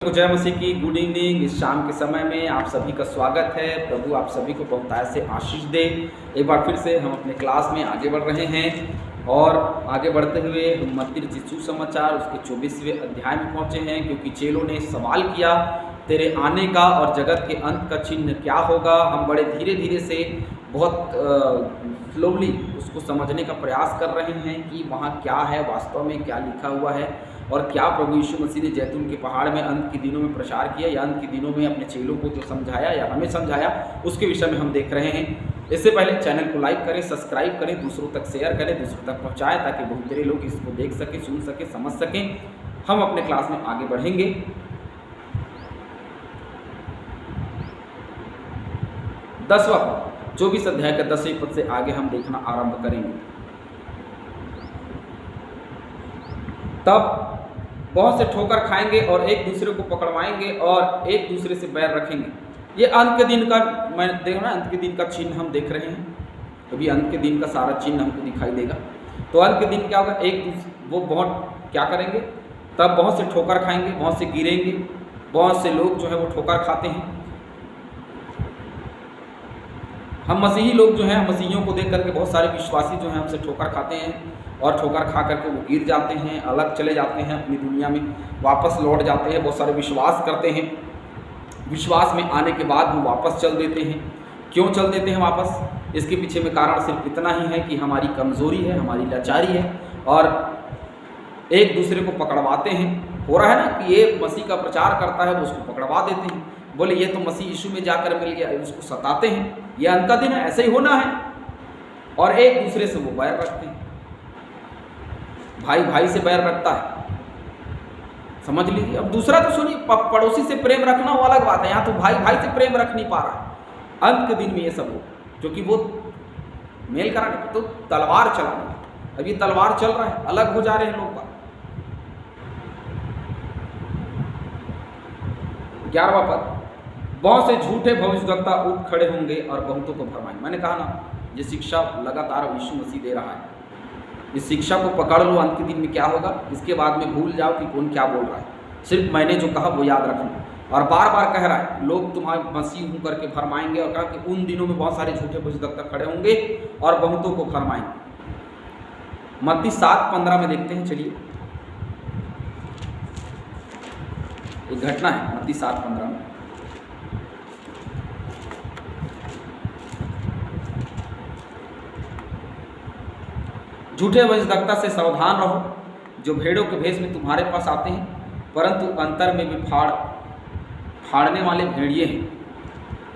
तो जय मसीह की गुड इवनिंग। इस शाम के समय में आप सभी का स्वागत है। प्रभु आप सभी को बहुतायत से आशीष दे। एक बार फिर से हम अपने क्लास में आगे बढ़ रहे हैं और आगे बढ़ते हुए हम मत्ती रचित सुसमाचार उसके 24वें अध्याय में पहुंचे हैं, क्योंकि चेलों ने सवाल किया तेरे आने का और जगत के अंत का चिन्ह क्या होगा। हम बड़े धीरे धीरे से बहुत स्लोली उसको समझने का प्रयास कर रहे हैं कि वहाँ क्या है, वास्तव में क्या लिखा हुआ है और क्या प्रभु यीशु मसीह ने जैतून के पहाड़ में अंत के दिनों में प्रचार किया या अंत के दिनों में अपने चेलों को जो समझाया या हमें समझाया, उसके विषय में हम देख रहे हैं। इससे पहले चैनल को लाइक करें, सब्सक्राइब करें, दूसरों तक शेयर करें, दूसरों तक पहुँचाएँ, ताकि बहुत सारे लोग इसको देख सकें, सुन सकें, समझ सकें। हम अपने क्लास में आगे बढ़ेंगे। 10वां पद 24 अध्याय का 10वें पद से आगे हम देखना आरंभ करेंगे। तब बहुत से ठोकर खाएंगे और एक दूसरे को पकड़वाएंगे और एक दूसरे से बैर रखेंगे। ये अंत के दिन का, मैं देख रहा अंत के दिन का चिन्ह हम देख रहे हैं। अभी अंत के दिन का सारा चिन्ह हमको दिखाई देगा। तो अंत के दिन क्या होगा, वो बहुत क्या करेंगे, तब बहुत से ठोकर खाएंगे, बहुत से गिरेंगे, बहुत से लोग जो है वो ठोकर खाते हैं। हम मसीही लोग जो हैं, मसीहियों को देख करके बहुत सारे विश्वासी जो हैं हमसे ठोकर खाते हैं और ठोकर खा करके वो गिर जाते हैं, अलग चले जाते हैं, अपनी दुनिया में वापस लौट जाते हैं। बहुत सारे विश्वास करते हैं, विश्वास में आने के बाद वो वापस चल देते हैं। क्यों चल देते हैं वापस? इसके पीछे में कारण सिर्फ इतना ही है कि हमारी कमज़ोरी है, हमारी लाचारी है और एक दूसरे को पकड़वाते हैं। हो रहा है ना कि ये मसीह का प्रचार करता है, वो उसको पकड़वा देते हैं, बोले ये तो मसीह यीशु में जाकर मिल गया, उसको सताते हैं। ये अंत का दिन है, ऐसे ही होना है। और एक दूसरे से वो बैर रखते हैं, भाई भाई से बैर रखता है, समझ लीजिए। अब दूसरा तो सुनिए, पड़ोसी से प्रेम रखना वो अलग बात है, यहाँ तो भाई भाई से प्रेम रख नहीं पा रहा है। अंत के दिन में ये सब हो, क्योंकि वो मेल कराने तो तलवार चलाने, अब ये तलवार चल रहा है, अलग हो जा रहे हैं लोग। 11वां पद, बहुत से झूठे भविष्यद्वक्ता उठ खड़े होंगे और बहुतों को भरमाएंगे। मैंने कहा ना, ये शिक्षा लगातार यीशु मसीह दे रहा है। इस शिक्षा को पकड़ लो, अंत के दिन में क्या होगा, इसके बाद में भूल जाओ कि कौन क्या बोल रहा है। सिर्फ मैंने जो कहा वो याद रखना। और बार बार कह रहा है, लोग तुम्हारे मसीह हूँ करके भरमाएंगे, और कहा कि उन दिनों में बहुत सारे झूठे भविष्यद्वक्ता खड़े होंगे और बहुतों को भरमाएंगे। मत्ती 7:15 में देखते हैं, चलिए एक घटना है मत्ती 7:15 में। झूठे भविष्यद्वक्ता से सावधान रहो, जो भेड़ों के भेष में तुम्हारे पास आते हैं, परंतु अंतर में भी फाड़ने वाले भेड़िए हैं।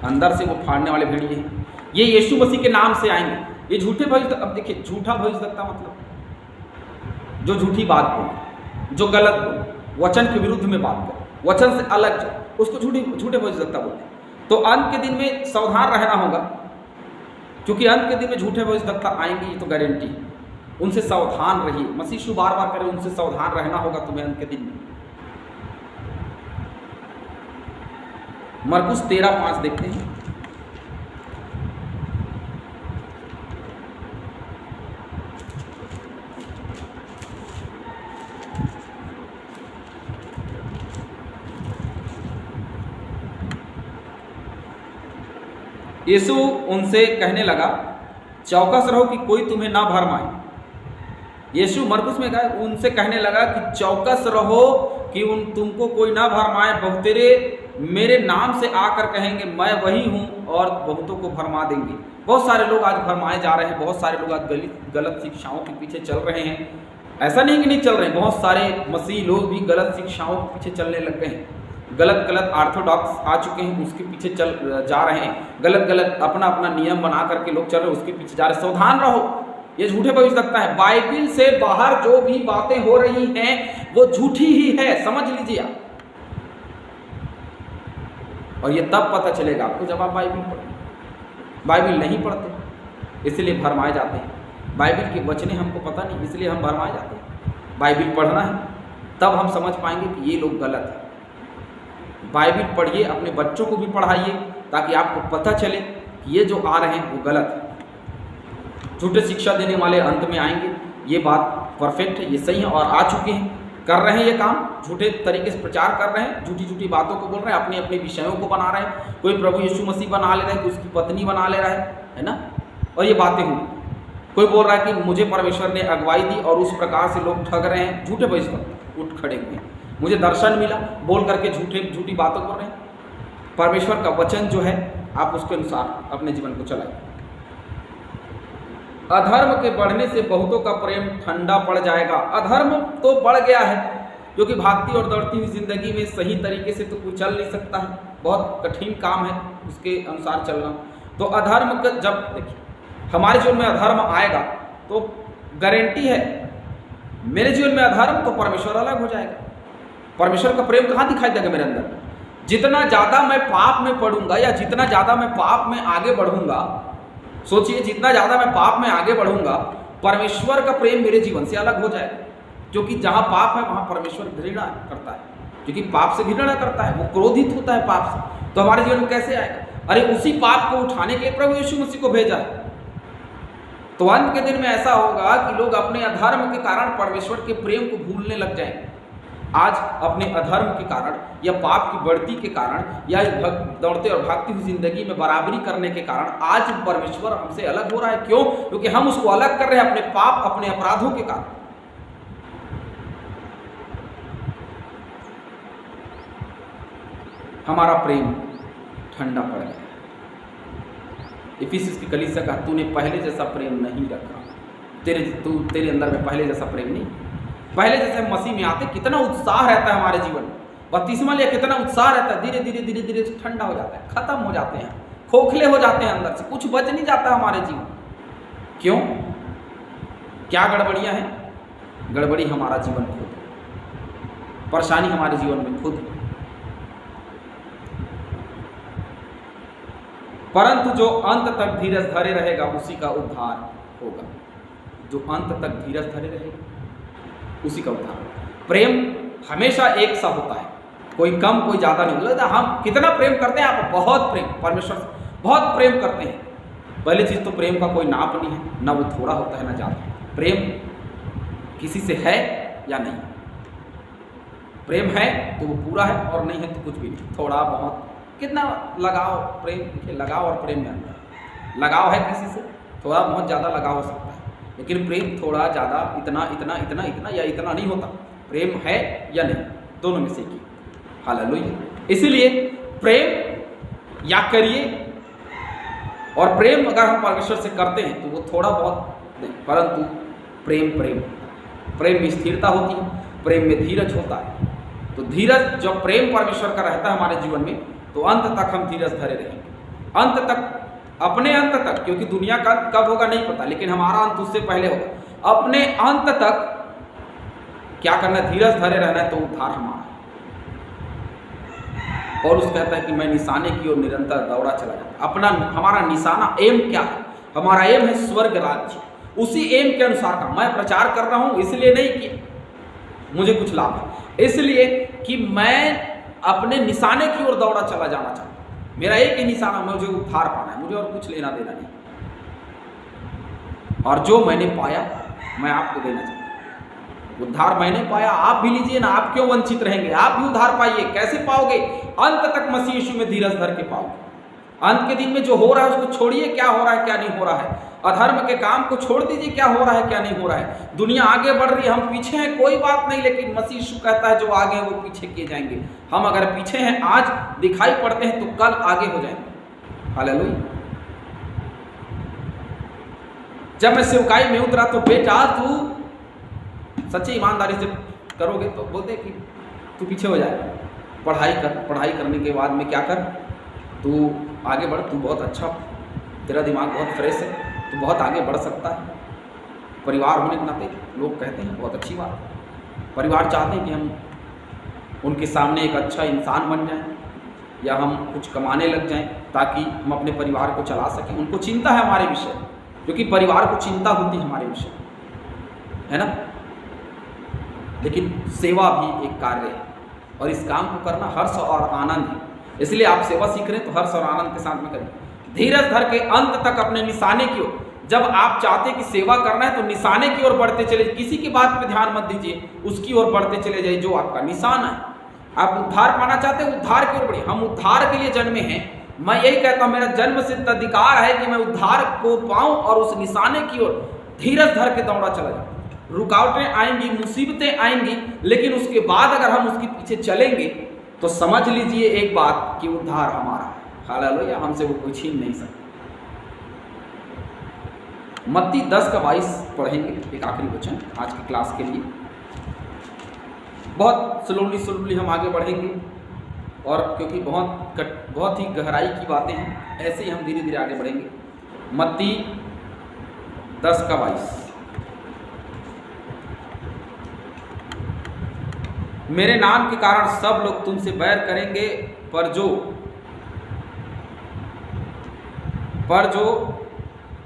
अंदर से वो फाड़ने वाले भेड़िए हैं। ये यीशु मसीह के नाम से आएंगे। ये झूठे भविष्यद्वक्ता, अब देखिए, झूठा भविष्यद्वक्ता मतलब जो झूठी बात बोले, जो गलत बोले, वचन के विरुद्ध में बात करे, वचन से अलग जाए, उसको झूठे भविष्यद्वक्ता बोलते हैं। तो अंत के दिन में सावधान रहना होगा, क्योंकि अंत के दिन में झूठे भविष्यद्वक्ता आएंगे, ये तो गारंटी है। उनसे सावधान रहिए। मसीह यीशु बार बार करे, उनसे सावधान रहना होगा तुम्हें अंत के दिन में। मरकुस 13:5 देखते हैं। यीशु उनसे कहने लगा, चौकस रहो कि कोई तुम्हें ना भरमाए। यीशु मरकुस में कहा, उनसे कहने लगा कि चौकस रहो कि तुमको कोई ना भरमाए। बहुतेरे मेरे नाम से आकर कहेंगे मैं वही हूँ और बहुतों को भरमा देंगे। बहुत सारे लोग आज भरमाए जा रहे हैं, बहुत सारे लोग आज गलत शिक्षाओं के पीछे चल रहे हैं। ऐसा नहीं कि नहीं चल रहे हैं, बहुत सारे मसीह लोग भी गलत शिक्षाओं के पीछे चलने लग गए हैं। गलत ऑर्थोडॉक्स आ चुके हैं, उसके पीछे चल जा रहे हैं। गलत अपना नियम बना करके लोग चल रहे हैं, उसके पीछे जा रहे हैं। सावधान रहो, ये झूठे भविष्यद्वक्ता है। बाइबिल से बाहर जो भी बातें हो रही हैं वो झूठी ही है, समझ लीजिए आप। और ये तब पता चलेगा आपको जब आप बाइबिल पढ़ें। बाइबिल नहीं पढ़ते इसलिए भरमाए जाते हैं। बाइबिल के वचने हमको पता नहीं, इसलिए हम भरमाए जाते हैं। बाइबिल पढ़ना है, तब हम समझ पाएंगे कि ये लोग गलत हैं। बाइबिल पढ़िए, अपने बच्चों को भी पढ़ाइए, ताकि आपको पता चले कि ये जो आ रहे हैं वो गलत है। झूठे शिक्षा देने वाले अंत में आएंगे, ये बात परफेक्ट है, ये सही है और आ चुके हैं, कर रहे हैं ये काम। झूठे तरीके से प्रचार कर रहे हैं, झूठी झूठी बातों को बोल रहे हैं, अपने अपने विषयों को बना रहे हैं। कोई प्रभु यीशु मसीह बना ले रहा है, कोई उसकी पत्नी बना ले रहा है ना। और ये बातें हुई, कोई बोल रहा है कि मुझे परमेश्वर ने अगुवाई दी, और उस प्रकार से लोग ठग रहे हैं, झूठे भविष्यवक्ता उठ खड़े हुए हैं, मुझे दर्शन मिला बोल करके झूठी बातों कर रहे हैं। परमेश्वर का वचन जो है आप उसके अनुसार अपने जीवन को चलाएं। अधर्म के बढ़ने से बहुतों का प्रेम ठंडा पड़ जाएगा। अधर्म तो बढ़ गया है, क्योंकि भागती और दौड़ती हुई जिंदगी में सही तरीके से तो कोई चल नहीं सकता है, बहुत कठिन काम है उसके अनुसार चलना। तो अधर्म का जब देखिए हमारे जीवन में अधर्म आएगा तो गारंटी है मेरे जीवन में अधर्म तो परमेश्वर अलग हो जाएगा। परमेश्वर का प्रेम कहाँ दिखाई देगा मेरे अंदर? जितना ज़्यादा मैं पाप में पड़ूंगा या जितना ज़्यादा मैं पाप में आगे बढ़ूंगा, सोचिए जितना ज़्यादा मैं पाप में आगे बढ़ूंगा, परमेश्वर का प्रेम मेरे जीवन से अलग हो जाएगा। क्योंकि जहाँ पाप है वहाँ परमेश्वर घृणा करता है, क्योंकि पाप से घृणा करता है, वो क्रोधित होता है पाप से। तो हमारे जीवन में कैसे आएगा? अरे उसी पाप को उठाने के लिए प्रभु यीशु मसीह को भेजा है। तो अंत के दिन में ऐसा होगा कि लोग अपने अधर्म के कारण परमेश्वर के प्रेम को भूलने लग जाएंगे। आज अपने अधर्म के कारण या पाप की बढ़ती के कारण या दौड़ते और भागती हुई जिंदगी में बराबरी करने के कारण आज परमेश्वर हमसे अलग हो रहा है। क्यों? क्योंकि हम उसको अलग कर रहे हैं अपने पाप, अपने अपराधों के कारण। हमारा प्रेम ठंडा पड़ गया। इफिसियों की कलीसिया का तूने पहले जैसा प्रेम नहीं रखा, तेरे अंदर में पहले जैसा प्रेम नहीं। पहले जैसे मसीह में आते कितना उत्साह रहता है हमारे जीवन में, बपतिस्मा लिया कितना उत्साह रहता है, धीरे धीरे धीरे धीरे ठंडा हो जाता है, खत्म हो जाते हैं, खोखले हो जाते हैं, अंदर से कुछ बच नहीं जाता हमारे जीवन। क्यों? क्या गड़बड़ियां हैं? गड़बड़ी हमारा जीवन खुद, परेशानी हमारे जीवन में खुद। परंतु जो अंत तक धीरज धरे रहेगा उसी का उद्धार होगा। जो अंत तक धीरज धरे रहेगा उसी का उद्धार। प्रेम हमेशा एक सा होता है, कोई कम कोई ज़्यादा नहीं। बोलता हम कितना प्रेम करते हैं, आप बहुत प्रेम, परमेश्वर से बहुत प्रेम करते हैं। पहली चीज़ तो प्रेम का कोई नाप नहीं है, ना वो थोड़ा होता है ना ज़्यादा। प्रेम किसी से है या नहीं, प्रेम है तो वो पूरा है और नहीं है तो कुछ भी नहीं, थोड़ा बहुत कितना लगाव। प्रेम देखिए, लगाव और प्रेम में अंतर। लगाव है किसी से, थोड़ा बहुत ज़्यादा लगाव हो सकता है, लेकिन प्रेम थोड़ा ज़्यादा, इतना इतना इतना इतना या इतना नहीं होता। प्रेम है या नहीं, दोनों में से एक ही। हालेलुया। इसीलिए प्रेम या करिए, और प्रेम अगर हम परमेश्वर से करते हैं तो वो थोड़ा बहुत नहीं, परंतु प्रेम में स्थिरता होती है, प्रेम में धीरज होता है। तो धीरज जब प्रेम परमेश्वर का रहता है हमारे जीवन में, तो अंत तक हम धीरज धरे रहेंगे। अंत तक, अपने अंत तक, क्योंकि दुनिया का कब होगा नहीं पता, लेकिन हमारा अंत उससे पहले होगा। अपने अंत तक क्या करना है? धीरज धरे रहना है, तो उद्धार हमारा। पौलुस कहता है कि मैं निशाने की ओर निरंतर दौड़ा चला जाता। अपना हमारा निशाना, एम क्या है? हमारा एम है स्वर्ग राज्य। उसी एम के अनुसार का मैं प्रचार कर रहा हूं, इसलिए नहीं कि मुझे कुछ लाभ है, इसलिए कि मैं अपने निशाने की ओर दौड़ा चला जाना चाहता हूं। मेरा एक ही निशाना, मुझे उद्धार पाना है, मुझे और कुछ लेना देना नहीं। और जो मैंने पाया मैं आपको देना चाहता हूं। उद्धार मैंने पाया, आप भी लीजिए ना। आप क्यों वंचित रहेंगे? आप भी उद्धार पाइए। कैसे पाओगे? अंत तक मसीह यीशु में धीरज धर के पाओगे। अंत के दिन में जो हो रहा है उसको छोड़िए, क्या हो रहा है क्या नहीं हो रहा है। अधर्म के काम को छोड़ दीजिए, क्या हो रहा है क्या नहीं हो रहा है। दुनिया आगे बढ़ रही है, हम पीछे हैं, कोई बात नहीं, लेकिन मसीह यीशु कहता है जो आगे हैं वो पीछे किए जाएंगे। हम अगर पीछे हैं, आज दिखाई पड़ते हैं, तो कल आगे हो जाएंगे। हालेलुया। जब मैं सेवकाई में उतरा तो बेटा तू सच्ची ईमानदारी से करोगे तो बोलते कि तू पीछे हो जाएगा। पढ़ाई कर, पढ़ाई करने के बाद में क्या कर, तू आगे बढ़, तू बहुत अच्छा, तेरा दिमाग बहुत फ्रेश है, तू बहुत आगे बढ़ सकता है। परिवार होने के नाते लोग कहते हैं बहुत अच्छी बात, परिवार चाहते हैं कि हम उनके सामने एक अच्छा इंसान बन जाएं या हम कुछ कमाने लग जाएं ताकि हम अपने परिवार को चला सकें। उनको चिंता है हमारे विषय, क्योंकि परिवार को चिंता होती है हमारे विषय, है ना। लेकिन सेवा भी एक कार्य है और इस काम को करना हर्ष और आनंद है। इसलिए आप सेवा सीख रहे हैं तो हर्ष और आनंद के साथ में करें। धीरज धर के अंत तक अपने निशाने की ओर, जब आप चाहते कि सेवा करना है तो निशाने की ओर बढ़ते चले, किसी की बात पे ध्यान मत दीजिए, उसकी ओर बढ़ते चले जाइए जो आपका निशान है। आप उद्धार पाना चाहते हैं, उद्धार की ओर बढ़िए। हम उद्धार के लिए जन्मे हैं। मैं यही कहता हूं, मेरा जन्म सिद्ध अधिकार है कि मैं उद्धार को पाऊं और उस निशाने की ओर धीरज धर के दौड़ा चला जाऊं। रुकावटें आएंगी, मुसीबतें आएंगी, लेकिन उसके बाद अगर हम उसके पीछे चलेंगे तो समझ लीजिए एक बात कि उद्धार हमारा है। हालेलुया, हमसे वो कोई छीन नहीं सकता। मत्ती 10:22 पढ़ेंगे, एक आखिरी वचन आज की क्लास के लिए। बहुत स्लोली हम आगे बढ़ेंगे, और क्योंकि बहुत ही गहराई की बातें हैं, ऐसे ही हम धीरे धीरे आगे बढ़ेंगे। मत्ती 10:22, मेरे नाम के कारण सब लोग तुमसे बैर करेंगे, पर जो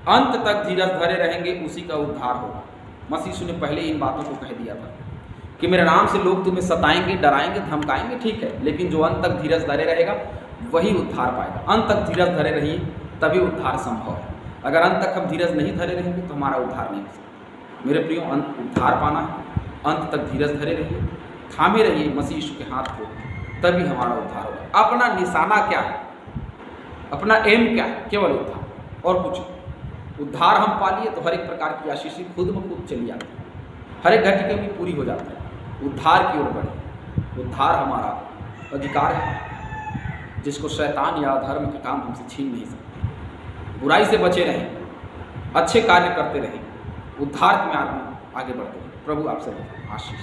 अंत तक धीरज धरे रहेंगे उसी का उद्धार होगा। मसीह यीशु ने पहले इन बातों को कह दिया था कि मेरे नाम से लोग तुम्हें सताएंगे, डराएंगे, धमकाएंगे, ठीक है, लेकिन जो अंत तक धीरज धरे रहेगा वही उद्धार पाएगा। अंत तक धीरज धरे रहिए, तभी उद्धार संभव है। अगर अंत तक हम धीरज नहीं धरे रहेंगे तो हमारा उद्धार नहीं हो सकता। मेरे प्रियो, उद्धार पाना है, अंत तक धीरज धरे रहिए, थामे रहिए मसीह यीशु के हाथ को, तभी हमारा उद्धार होगा। अपना निशाना क्या है, अपना एम क्या है? केवल उद्धार, और कुछ। उद्धार हम पा लिए तो हर एक प्रकार की आशीष खुद ब खुद चली जाती है, हर एक घटके में पूरी हो जाता है। उद्धार की ओर बढ़े। उद्धार हमारा अधिकार है, जिसको शैतान या अधर्म के काम हमसे छीन नहीं सकते। बुराई से बचे रहें, अच्छे कार्य करते रहें, उद्धार में आगे बढ़ते रहें। प्रभु आप सबको आशीष